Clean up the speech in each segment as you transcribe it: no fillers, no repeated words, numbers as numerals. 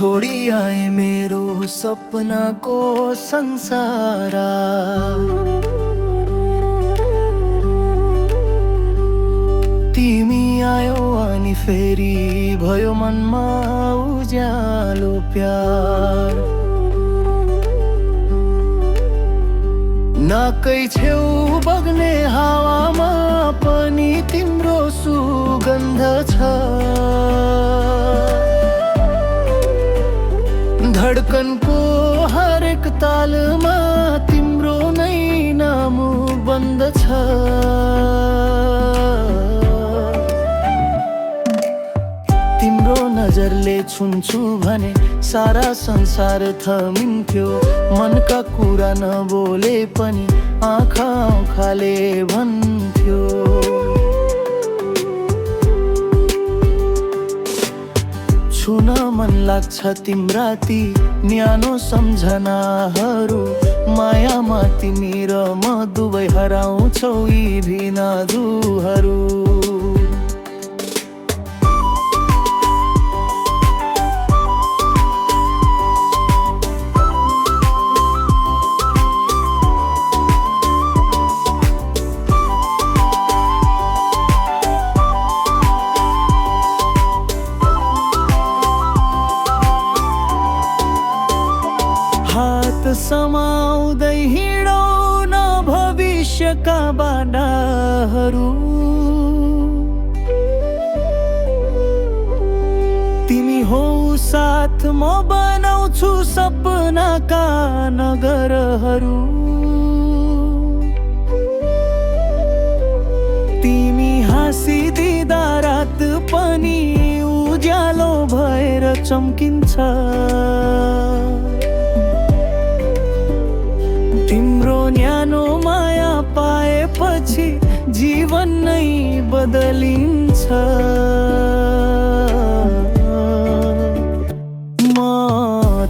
छोडी आए मेरो सपनाको संसार। तिमी आयो अनि फेरि भयो मनमा उज्यालो प्यार। नाकै छेउ बग्ने हावामा पनि तिम्रो सुगन्ध छ। धडकनको हरेक तालमा तिम्रो नै नाम बन्द छ। तिम्रो नजरले छुन्छु भने सारा संसार थमिन्थ्यो। मनका कुरा नबोले पनि आँखाले भन्थ्यो। छुन मन लाग्छ तिम्रा ती न्यानो सम्झनाहरू। मायामा तिमी र म दुवै हराउँछौ यी भिनाजुहरू। हात समाउँदै हिँडौ न भविष्यका बाटाहरू। तिमी हो साथ म बनाउँछु सपनाका नगरहरू। तिमी हाँसिदिँदा रात पनि उज्यालो भएर चम्किन्छ। तिम्रो न्यानो माया पाएपछि जीवन नै बदलिन्छ। म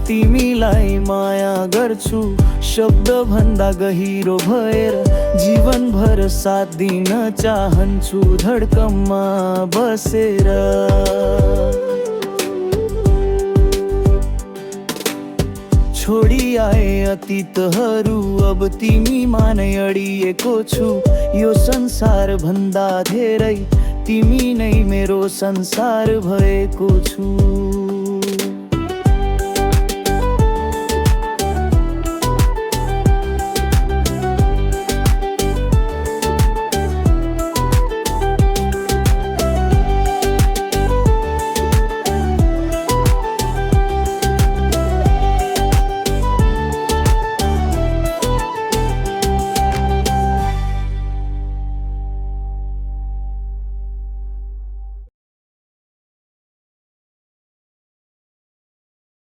तिमीलाई माया गर्छु शब्द भन्दा गहिरो भएर। जीवनभर साथ दिन चाहन्छु धडकनमा बसेर। छोडी आए अतीतहरू अब तिमीमा नै अडिएको छु। यो संसार भन्दा धेरै तिमी नै मेरो संसार भएको छु।